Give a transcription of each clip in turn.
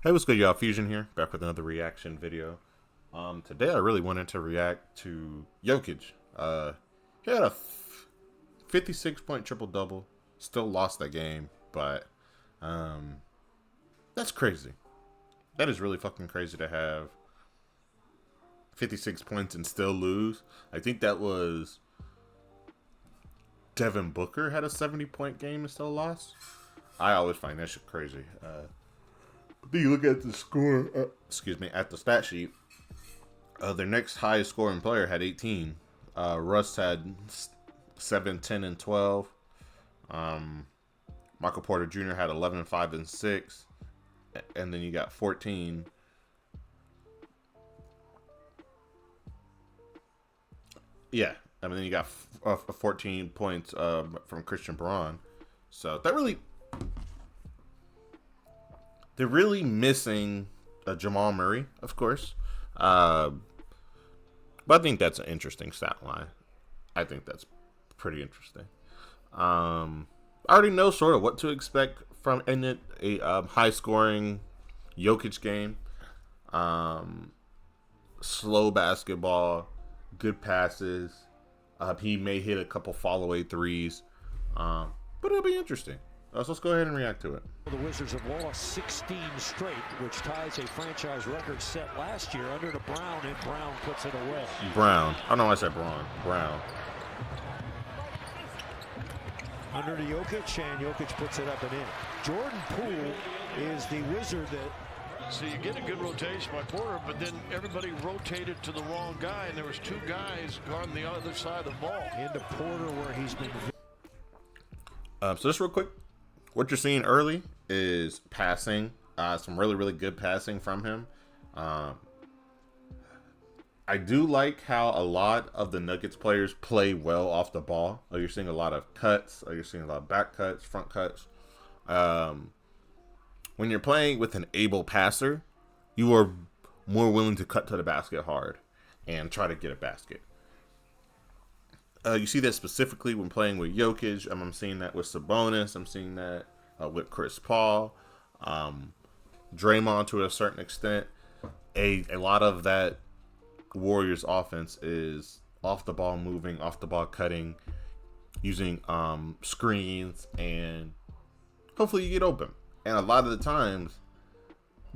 Hey, what's good, y'all? Fuzion here, back with another reaction video. Today I really wanted to react to Jokic. He had a 56-point triple-double. Still lost that game, but that's crazy. That is really fucking crazy to have 56 points and still lose. I think that was Devin Booker had a 70-point game and still lost. I always find that shit crazy. Then you look at the score, at the stat sheet. Their next highest scoring player had 18. Russ had 7, 10, and 12. Michael Porter Jr. had 11, 5, and 6. And then you got 14. Yeah, I mean, then you got 14 points from Christian Braun. So that really, they're really missing Jamal Murray, of course. But I think that's an interesting stat line. I think that's pretty interesting. I already know sort of what to expect from a high-scoring Jokic game. Slow basketball, good passes. He may hit a couple fall-away threes. But it'll be interesting. So let's go ahead and react to it. The Wizards have lost 16 straight, which ties a franchise record set last year under to Brown, and Brown puts it away. Brown. I don't know why I said Braun. Brown. Under to Jokic, and Jokic puts it up and in. Jordan Poole is the Wizard that... So you get a good rotation by Porter, but then everybody rotated to the wrong guy, and there was two guys guarding the other side of the ball. Into Porter, where he's been... So just real quick, what you're seeing early is passing, some really, really good passing from him. I do like how a lot of the Nuggets players play well off the ball. You're seeing a lot of cuts, you're seeing a lot of back cuts, front cuts. When you're playing with an able passer, you are more willing to cut to the basket hard and try to get a basket. You see that specifically when playing with Jokic. I'm seeing that with Sabonis. I'm seeing that with Chris Paul, Draymond to a certain extent. A lot of that Warriors offense is off the ball moving, off the ball cutting, using screens, and hopefully you get open. And a lot of the times,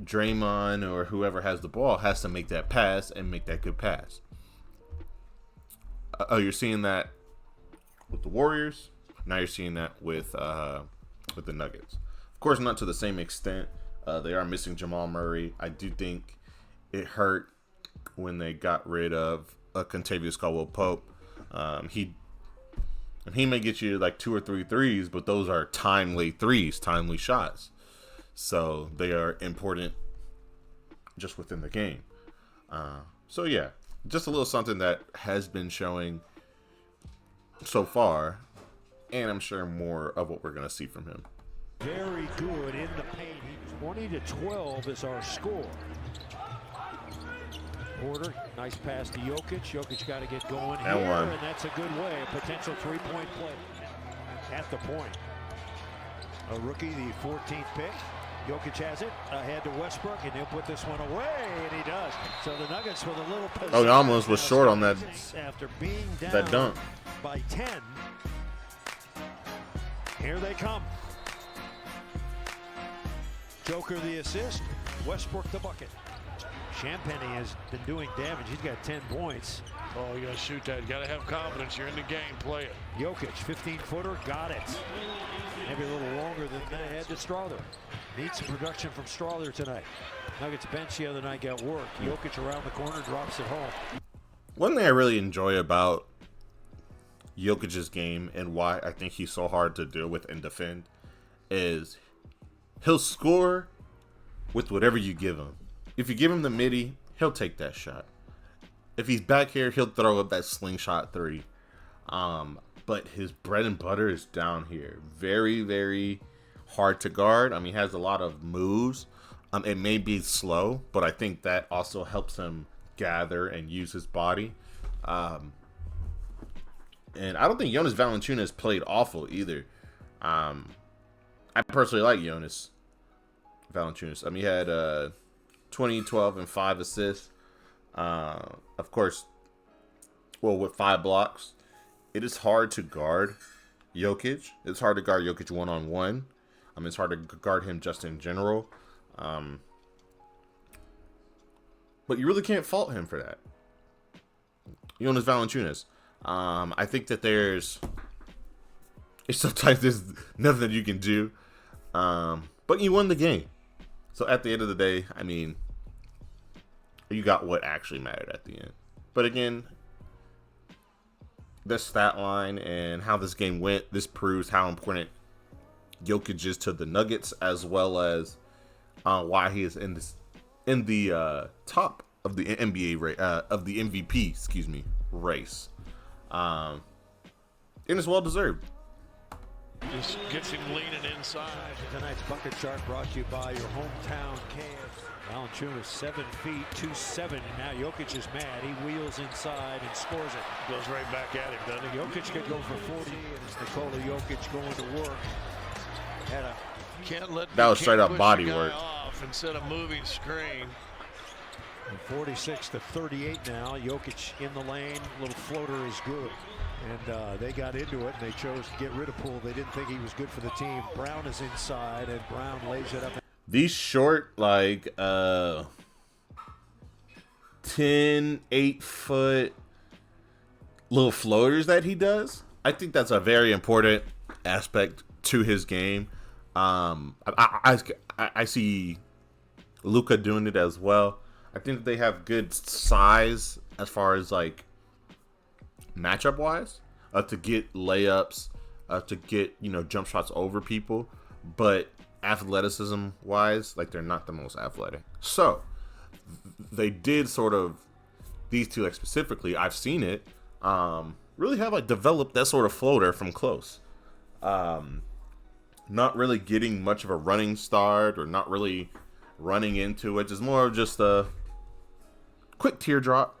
Draymond or whoever has the ball has to make that pass and make that good pass. You're seeing that with the Warriors. Now you're seeing that with the Nuggets. Of course, not to the same extent. They are missing Jamal Murray. I do think it hurt when they got rid of Kentavious Caldwell-Pope. He may get you like 2 or 3 threes, but those are timely threes, timely shots. So they are important just within the game. So yeah. Just a little something that has been showing so far, and I'm sure more of what we're going to see from him. Very good in the paint. 20-12 is our score. Porter, nice pass to Jokic. Jokic got to get going here, and that's a good way. A potential three-point play at the point. A rookie, the 14th pick. Jokic has it ahead to Westbrook, and he'll put this one away, and he does. So the Nuggets with a little possession. Oh, he almost was short on that. After being down that dunk by 10. Here they come. Joker the assist. Westbrook the bucket. Champagny has been doing damage. He's got 10 points. Oh, you got to shoot that. You got to have confidence. You're in the game. Play it. Jokic, 15-footer, got it. Maybe a little longer than they had to Strawther. Needs some production from Strawther tonight. Nuggets bench the other night got work. Jokic around the corner, drops it home. One thing I really enjoy about Jokic's game and why I think he's so hard to deal with and defend is he'll score with whatever you give him. If you give him the midi, he'll take that shot. If he's back here, he'll throw up that slingshot three. But his bread and butter is down here. Very, very hard to guard. I mean, he has a lot of moves. It may be slow, but I think that also helps him gather and use his body. And I don't think Jonas Valanciunas played awful either. I personally like Jonas Valanciunas. I mean, he had 20, 12, and 5 assists. Of course, well, with 5 blocks. It is hard to guard Jokic. It's hard to guard Jokic one-on-one. I mean, it's hard to guard him just in general. But you really can't fault him for that. Jonas Valanciunas. I think that sometimes there's nothing that you can do. But you won the game. So at the end of the day, I mean, you got what actually mattered at the end. But again, this stat line and how this game went, this proves how important Jokic is to the Nuggets, as well as why he is in the top of the NBA of the MVP, race. And it's well deserved. Just gets him leaning inside. Tonight's bucket chart brought to you by your hometown Cavs. Valanciunas 7 feet, 2-7. Now Jokic is mad. He wheels inside and scores it. Goes right back at him, doesn't he? Jokic could go for 40. And it's Nikola Jokic going to work. That was straight up body work. Off instead of moving screen. 46-38 now. Jokic in the lane. Little floater is good. And they got into it, and they chose to get rid of Poole. They didn't think he was good for the team. Brown is inside, and Brown lays it up. These short, like, 10, 8-foot little floaters that he does, I think that's a very important aspect to his game. I see Luka doing it as well. I think they have good size as far as, like, matchup wise, to get layups, to get, jump shots over people, but athleticism wise, like, they're not the most athletic. So they did sort of, these two, like, specifically, I've seen it, really have, like, developed that sort of floater from close. Not really getting much of a running start or not really running into it. It's more of just a quick teardrop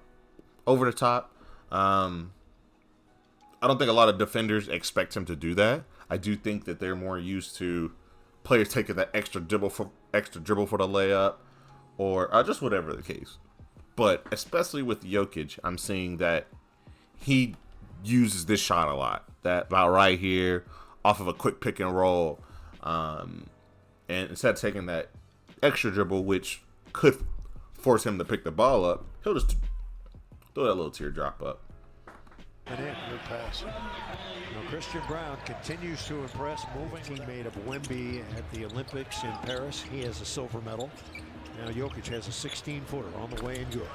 over the top. I don't think a lot of defenders expect him to do that. I do think that they're more used to players taking that extra dribble for the layup, or just whatever the case. But especially with Jokic, I'm seeing that he uses this shot a lot. That about right here, off of a quick pick and roll, and instead of taking that extra dribble, which could force him to pick the ball up, he'll just throw that little teardrop up. And in, good pass. Christian Brown continues to impress, moving. Teammate of Wemby at the Olympics in Paris. He has a silver medal. Now Jokic has a 16-footer on the way in good.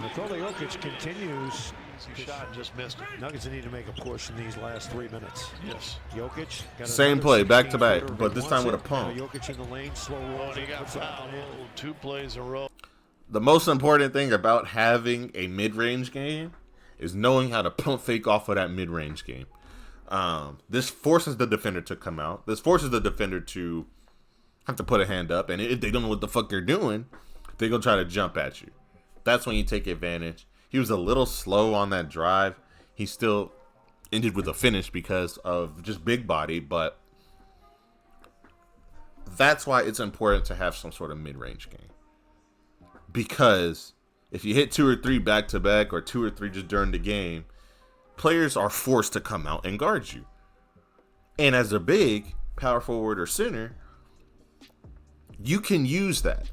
Nikola Jokic continues. Easy shot, just missed it. Nuggets need to make a push in these last 3 minutes. Yes. Jokic got same play, back to back, but this time with a pump. Jokic in the lane, slow roll. And he got fouled. 2 plays in a row. The most important thing about having a mid-range game is knowing how to pump fake off of that mid-range game. This forces the defender to come out. This forces the defender to have to put a hand up. And if they don't know what the fuck they're doing, they're going to try to jump at you. That's when you take advantage. He was a little slow on that drive. He still ended with a finish because of just big body. But that's why it's important to have some sort of mid-range game. Because if you hit 2 or 3 back-to-back or 2 or 3 just during the game, players are forced to come out and guard you. And as a big, power forward or center, you can use that.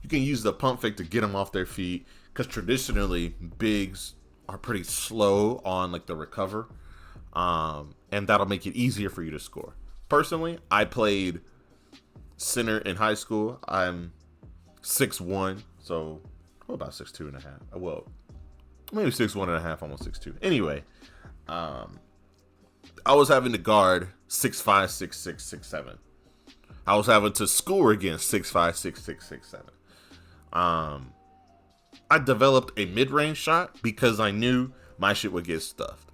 You can use the pump fake to get them off their feet, because traditionally, bigs are pretty slow on like the recover, and that'll make it easier for you to score. Personally, I played center in high school. I'm 6'1", so about 6'2 and a half. Well, maybe 6'1 and a half, almost 6'2. Anyway, I was having to guard 6'5", 6'6", 6'7". I was having to score against 6'5", 6'6", 6'7". I developed a mid-range shot because I knew my shit would get stuffed.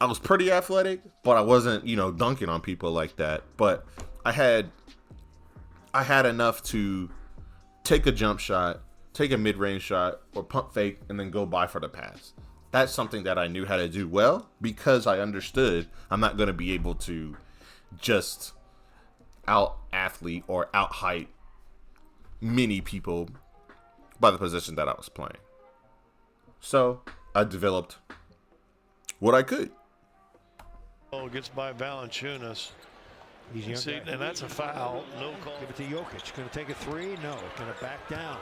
I was pretty athletic, but I wasn't, dunking on people like that. But I had enough to take a jump shot, take a mid-range shot, or pump fake, and then go by for the pass. That's something that I knew how to do well because I understood I'm not going to be able to just out athlete or out height many people by the position that I was playing. So I developed what I could. Oh, gets by Valanciunas. He's young. See, and that's a foul. No call. Give it to Jokic. Going to take a three? No. Going to back down.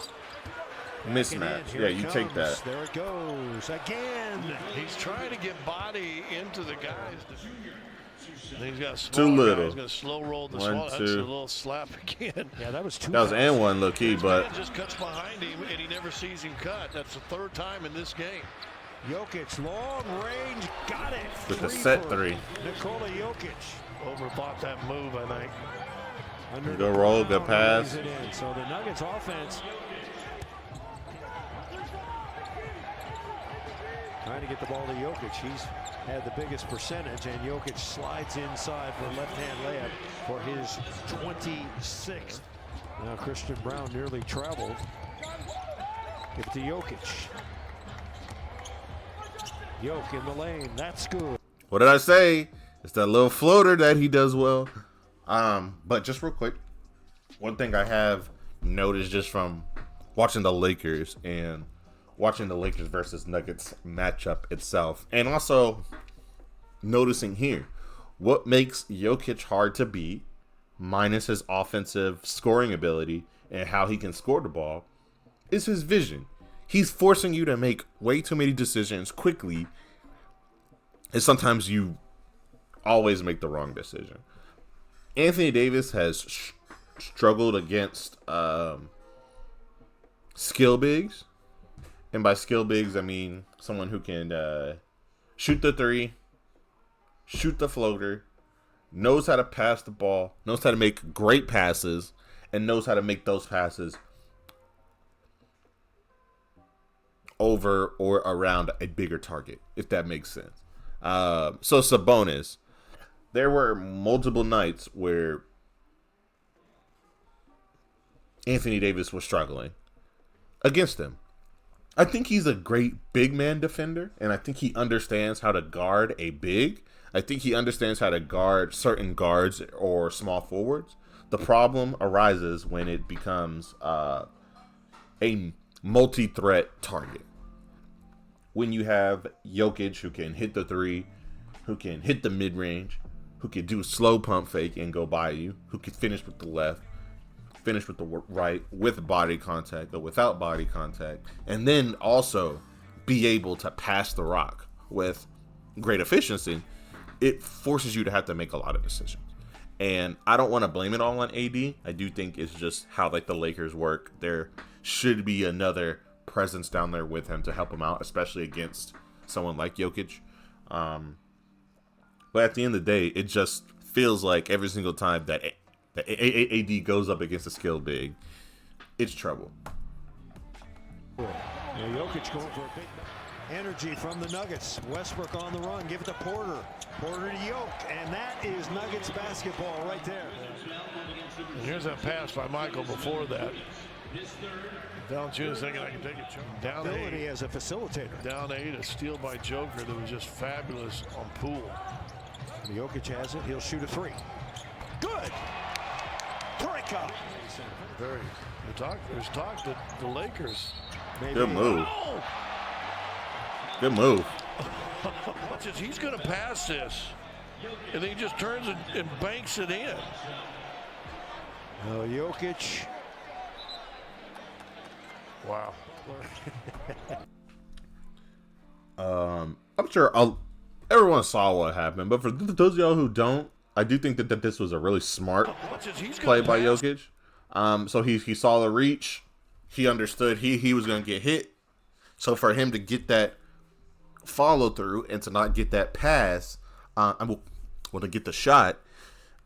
Mismatch. Yeah, you take that. There it goes again. He's trying to get body into the guys. And he's got too little. He's going to slow roll the One, swallow. That's a two. little slap again. Yeah, that was two. That was and one low key, but just cuts behind him and he never sees him cut. That's the third time in this game. Jokic, long range, got it. with the set three. Nikola Jokic. Overthought that move, I think. Under Good roll, good pass. It in. So the Nuggets offense trying to get the ball to Jokic. He's had the biggest percentage, and Jokic slides inside for a left-hand layup for his 26th. Now Christian Brown nearly traveled. Give it to Jokic. Jokic in the lane. That's good. What did I say? It's that little floater that he does well. But just real quick, one thing I have noticed just from watching the Lakers and watching the Lakers versus Nuggets matchup itself, and also noticing here, what makes Jokic hard to beat, minus his offensive scoring ability and how he can score the ball, is his vision. He's forcing you to make way too many decisions quickly, and sometimes you always make the wrong decision. Anthony Davis has struggled against skill bigs. And by skill bigs, I mean someone who can shoot the three, shoot the floater, knows how to pass the ball, knows how to make great passes, and knows how to make those passes over or around a bigger target, if that makes sense. So Sabonis, there were multiple nights where Anthony Davis was struggling against him. I think he's a great big man defender, and I think he understands how to guard a big. I think he understands how to guard certain guards or small forwards. The problem arises when it becomes a multi-threat target. When you have Jokic who can hit the three, who can hit the mid-range, who can do a slow pump fake and go by you, who can finish with the left, finish with the right, with body contact or without body contact, and then also be able to pass the rock with great efficiency, it forces you to have to make a lot of decisions. And I don't want to blame it all on AD. I do think it's just how like the Lakers work. There should be another presence down there with him to help him out, especially against someone like Jokic. But at the end of the day, it just feels like every single time that AD goes up against a skill big, it's trouble. Now Jokic going for a big energy from the Nuggets. Westbrook on the run. Give it to Porter. Porter to Jokic. And that is Nuggets basketball right there. And here's that pass by Michael before that. Valanciunas thinking I can take it. Down Ability 8 as a facilitator. Down 8, a steal by Joker that was just fabulous on Poole. Jokic has it. He'll shoot a three. Good. Break up. There's talk that the Lakers. Maybe. Good move. Oh! Good move. He's going to pass this. And then he just turns and banks it in. Jokic. Wow. I'm sure everyone saw what happened, but for those of y'all who don't, I do think that this was a really smart play by Jokic. So he saw the reach, he understood he was going to get hit. So for him to get that follow through and to not get that pass, to get the shot,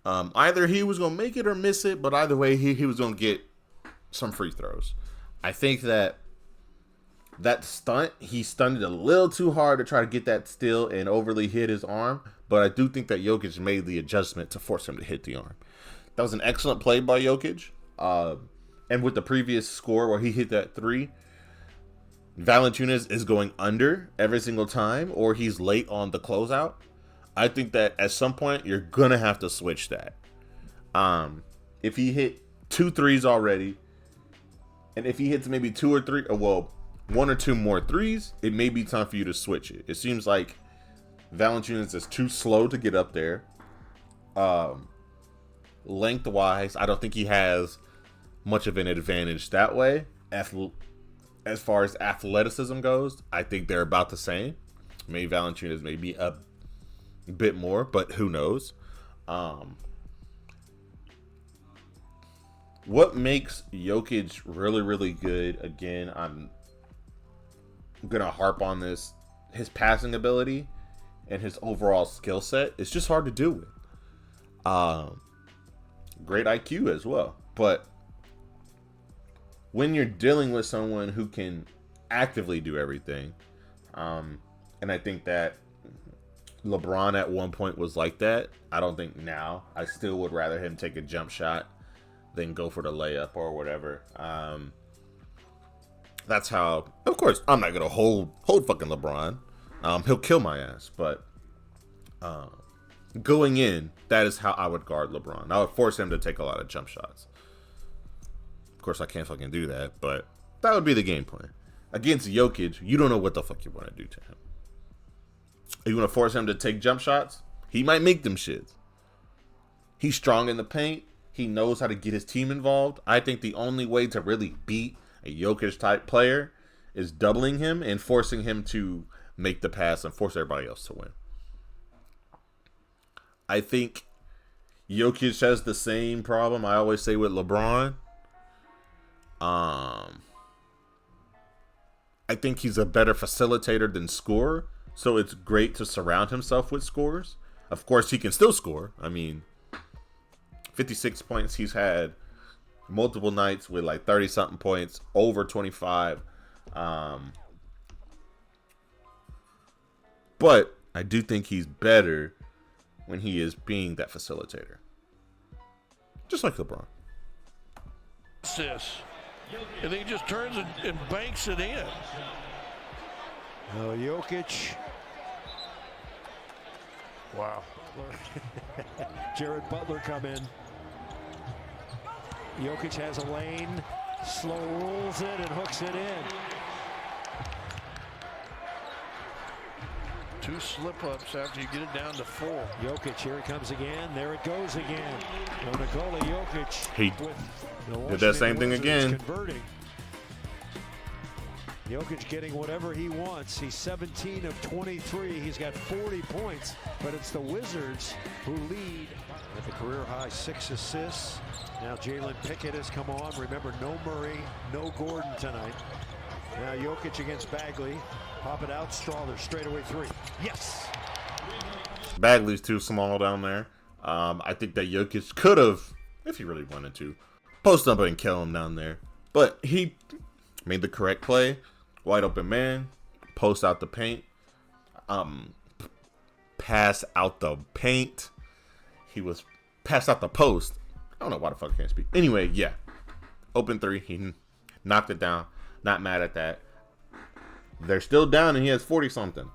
either he was going to make it or miss it, but either way he was going to get some free throws. I think that stunt, he stunted a little too hard to try to get that steal and overly hit his arm. But I do think that Jokic made the adjustment to force him to hit the arm. That was an excellent play by Jokic. And with the previous score where he hit that three, Valanciunas is going under every single time, or he's late on the closeout. I think that at some point you're going to have to switch that. if he hit 2 threes already, and if he hits maybe 2 or 3, well, 1 or 2 more threes, it may be time for you to switch it. It seems like Valanciunas is too slow to get up there. Lengthwise, I don't think he has much of an advantage that way. As far as athleticism goes, I think they're about the same. Maybe Valanciunas may be a bit more, but who knows? What makes Jokic really, really good, again, I'm going to harp on this, his passing ability and his overall skill set. It's just hard to do with. Great IQ as well. But when you're dealing with someone who can actively do everything, and I think that LeBron at one point was like that. I don't think now. I still would rather him take a jump shot than go for the layup or whatever. That's how. Of course, I'm not gonna hold fucking LeBron. He'll kill my ass. But going in, that is how I would guard LeBron. I would force him to take a lot of jump shots. Of course, I can't fucking do that, but that would be the game plan. Against Jokic, you don't know what the fuck you want to do to him. You want to force him to take jump shots? He might make them shits. He's strong in the paint. He knows how to get his team involved. I think the only way to really beat a Jokic-type player is doubling him and forcing him to make the pass and force everybody else to win. I think Jokic has the same problem I always say with LeBron. I think he's a better facilitator than scorer, so it's great to surround himself with scorers. Of course, he can still score. I mean, 56 points. He's had multiple nights with like 30-something points, over 25. But I do think he's better when he is being that facilitator. Just like LeBron. This. And he just turns and banks it in. Oh, Jokic. Wow. Jared Butler come in. Jokic has a lane, slow rolls it and hooks it in. 2 slip-ups after you get it down to 4. Jokic, here it comes again. There it goes again. Nikola Jokic. He did that same thing again. Converting. Jokic getting whatever he wants. He's 17 of 23. He's got 40 points, but it's the Wizards who lead. At the career high 6 assists. Now Jalen Pickett has come on. Remember, no Murray, no Gordon tonight. Now Jokic against Bagley. Pop it out, Strawler, straightaway 3. Yes! Bagley's too small down there. I think that Jokic could have, if he really wanted to, post up and kill him down there. But he made the correct play. Wide open man. Post out the paint. Pass out the paint. He was passed out the post. I don't know why the fuck I can't speak. Anyway, yeah. Open 3. He knocked it down. Not mad at that. They're still down and he has 40-something.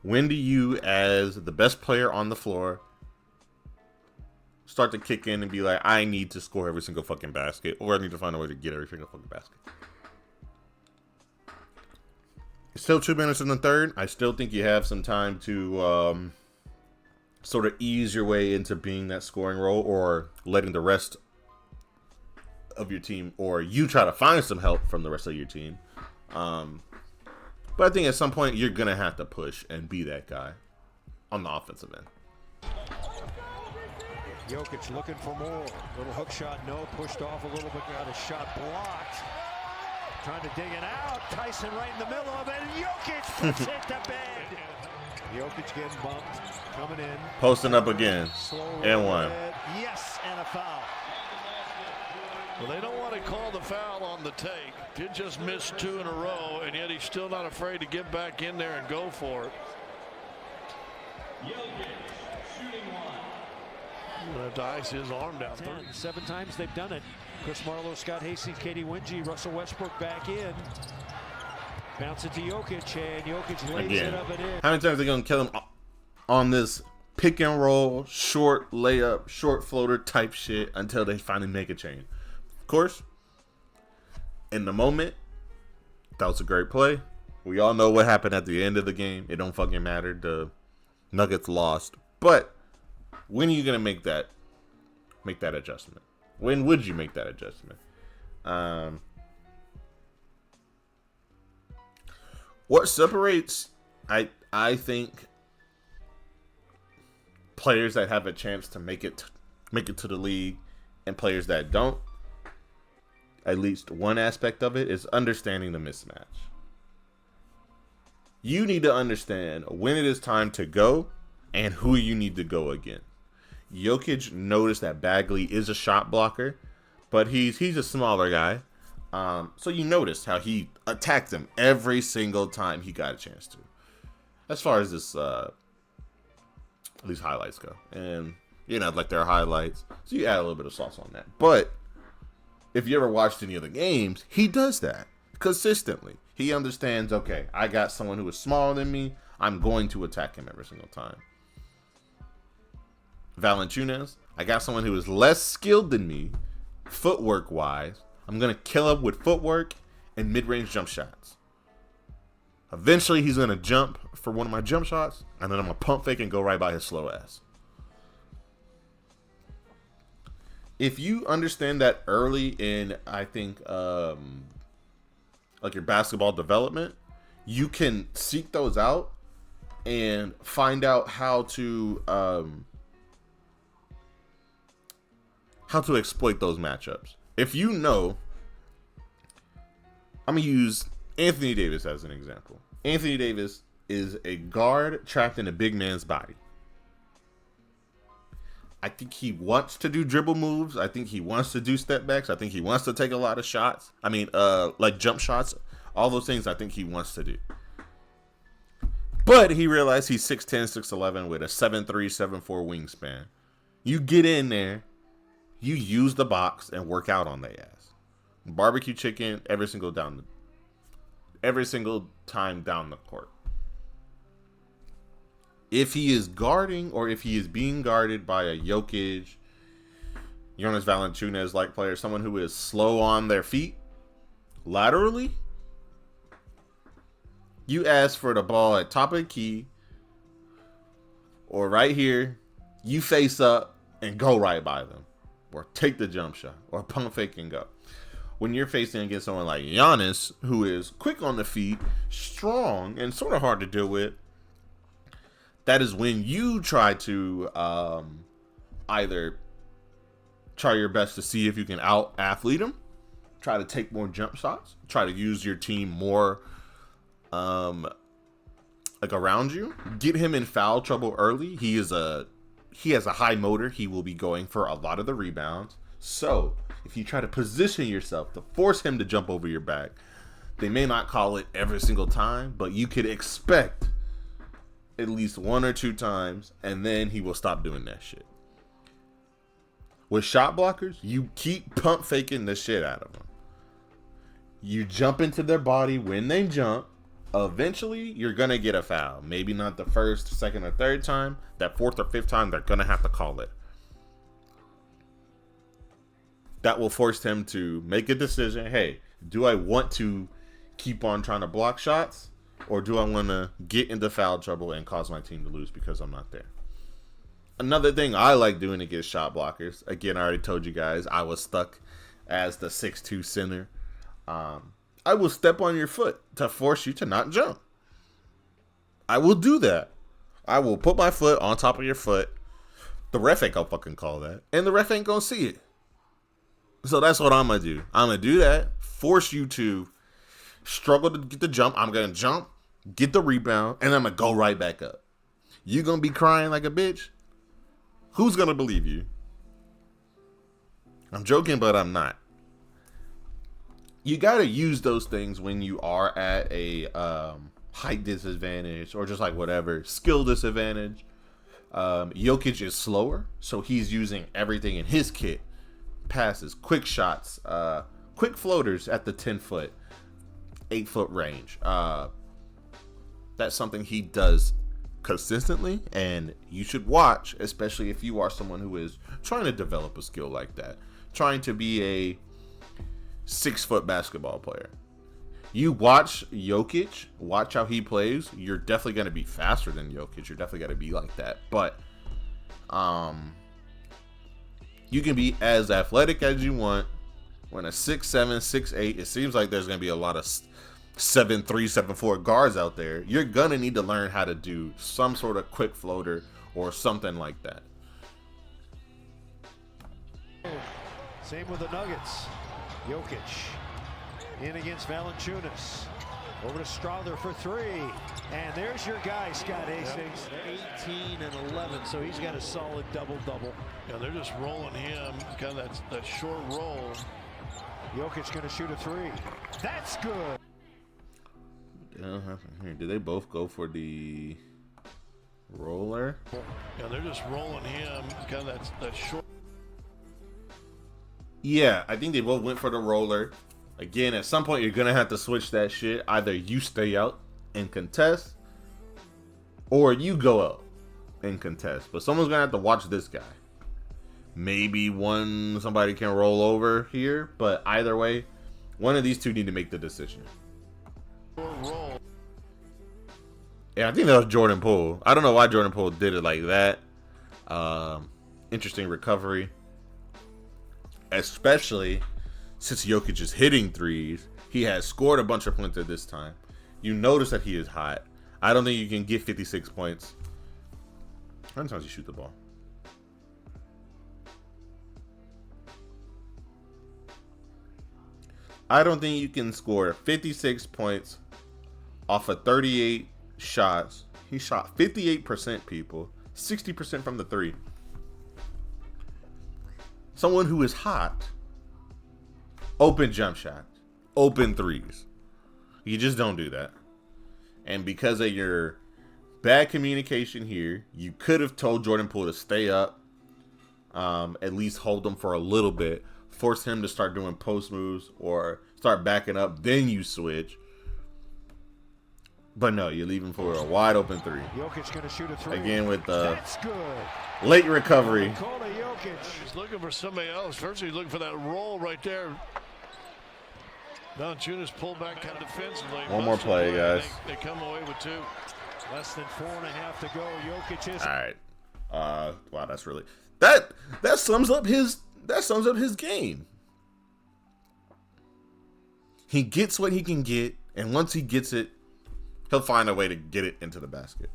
When do you, as the best player on the floor, start to kick in and be like, I need to score every single fucking basket, or I need to find a way to get every single fucking basket? It's still 2 minutes in the third. I still think you have some time to sort of ease your way into being that scoring role, or letting the rest of your team, or you try to find some help from the rest of your team. But I think at some point you're going to have to push and be that guy on the offensive end. Jokic looking for more. Little hook shot, no. Pushed off a little bit. Got a shot blocked. Trying to dig it out. Tyson right in the middle of it. Jokic puts it to bed. Jokic getting bumped. Coming in. Posting up again. And one. Yes, and a foul. Well, they don't want to call the foul on the take. Did just miss 2 in a row, and yet he's still not afraid to get back in there and go for it. He'll have to ice his arm down. 7 times they've done it. Chris Marlowe, Scott Hastings, Katie Wingy, Russell Westbrook back in. Bounce it to Jokic, and Jokic lays it up and in. How many times are they going to kill him on this pick and roll, short layup, short floater type shit until they finally make a change. Of course, in the moment, that was a great play. We all know what happened at the end of the game. It don't fucking matter. The Nuggets lost. But when are you gonna make that adjustment? When would you make that adjustment? What separates, I think, players that have a chance to make it to the league and players that don't, at least one aspect of it is understanding the mismatch. You need to understand when it is time to go and who you need to go against. Jokic noticed that Bagley is a shot blocker, but he's a smaller guy. So you noticed how he attacked him every single time he got a chance to. As far as this, these highlights go. And, like their highlights. So you add a little bit of sauce on that. But if you ever watched any of the games, he does that consistently. He understands, okay, I got someone who is smaller than me. I'm going to attack him every single time. Valanciunas, I got someone who is less skilled than me, footwork-wise. I'm going to kill him with footwork and mid-range jump shots. Eventually, he's going to jump for one of my jump shots, and then I'm going to pump fake and go right by his slow ass. If you understand that early in, I think, like your basketball development, you can seek those out and find out how to exploit those matchups. If you know, I'm going to use Anthony Davis as an example. Anthony Davis is a guard trapped in a big man's body. I think he wants to do dribble moves. I think he wants to do step backs. I think he wants to take a lot of shots. I mean, like jump shots. All those things I think he wants to do. But he realized he's 6'10", 6'11", with a 7'3", 7'4" wingspan. You get in there, you use the box and work out on their ass. Barbecue chicken every single time down the court. If he is guarding or if he is being guarded by a Jokic, Jonas Valanciunas-like player, someone who is slow on their feet, laterally, you ask for the ball at top of the key or right here, you face up and go right by them or take the jump shot or pump fake and go. When you're facing against someone like Giannis, who is quick on the feet, strong, and sort of hard to deal with, that is when you try to either try your best to see if you can out-athlete him, try to take more jump shots, try to use your team more like around you, get him in foul trouble early. He has a high motor. He will be going for a lot of the rebounds. So if you try to position yourself to force him to jump over your back, they may not call it every single time, but you could expect at least one or two times, and then he will stop doing that shit. With shot blockers, you keep pump faking the shit out of them. You jump into their body when they jump. Eventually, you're going to get a foul. Maybe not the first, second, or third time. That fourth or fifth time, they're going to have to call it. That will force him to make a decision. Hey, do I want to keep on trying to block shots? Or do I want to get into foul trouble and cause my team to lose because I'm not there? Another thing I like doing against shot blockers. Again, I already told you guys I was stuck as the 6'2" center. I will step on your foot to force you to not jump. I will do that. I will put my foot on top of your foot. The ref ain't gonna fucking call that. And the ref ain't gonna see it. So that's what I'm gonna do. I'm gonna do that. Force you to struggle to get the jump. I'm gonna jump, get the rebound, and I'm gonna go right back up. You gonna be crying like a bitch? Who's gonna believe you? I'm joking, but I'm not. You gotta use those things when you are at a height disadvantage or just like whatever skill disadvantage. Jokic is slower, so he's using everything in his kit: passes, quick shots, quick floaters at the 10-foot, 8-foot range. That's something he does consistently, and you should watch, especially if you are someone who is trying to develop a skill like that, trying to be a 6-foot basketball player. You watch Jokic, watch how he plays. You're definitely going to be faster than Jokic. You're definitely going to be like that. But you can be as athletic as you want. When a 6'7", 6'8", it seems like there's going to be a lot of 7'3", 7'4" guards out there. You're going to need to learn how to do some sort of quick floater or something like that. Same with the Nuggets. Jokic in against Valanciunas. Over to Strother for three. And there's your guy, Scott Hastings. 18 and 11, so he's got a solid double-double. Yeah, they're just rolling him, kind of that short roll. Jokic going to shoot a three. That's good. Here, did they both go for the roller? Yeah, they're just rolling him, kind of that short. Yeah, I think they both went for the roller. Again, at some point, you're going to have to switch that shit. Either you stay out and contest, or you go out and contest. But someone's going to have to watch this guy. Maybe somebody can roll over here, but either way, one of these two need to make the decision. Yeah, I think that was Jordan Poole. I don't know why Jordan Poole did it like that. Interesting recovery. Especially since Jokic is hitting threes. He has scored a bunch of points at this time. You notice that he is hot. I don't think you can get 56 points. How many times you shoot the ball? I don't think you can score 56 points off of 38 shots. He shot 58%, people. 60% from the three. Someone who is hot. Open jump shots. Open threes. You just don't do that. And because of your bad communication here, you could have told Jordan Poole to stay up. At least hold him for a little bit. Force him to start doing post moves or start backing up. Then you switch. But no, you leave him for a wide open three. Jokic going to shoot a three. Again with the That's good. Late recovery. He's looking for somebody else. First, he's looking for that roll right there. Valanciunas pulled back kind of defensively. One more play, guys. They come away with two. Less than 4.5 to go. Jokic is. All right. Wow, that's really that sums up his game. He gets what he can get, and once he gets it, he'll find a way to get it into the basket.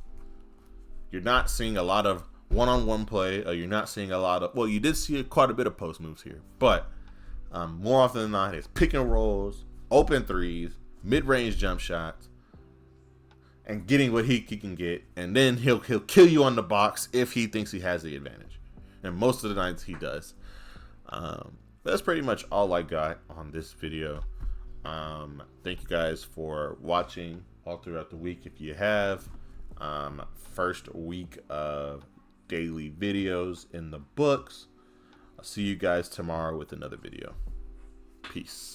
You're not seeing a lot of one-on-one play, or you're not seeing a lot of. Well, you did see quite a bit of post moves here, but more often than not, it's pick and rolls, open threes, mid-range jump shots, and getting what he can get, and then he'll kill you on the box if he thinks he has the advantage, and most of the nights he does. That's pretty much all I got on this video. Thank you guys for watching all throughout the week. If you have first week of daily videos in the books. I'll see you guys tomorrow with another video. Peace.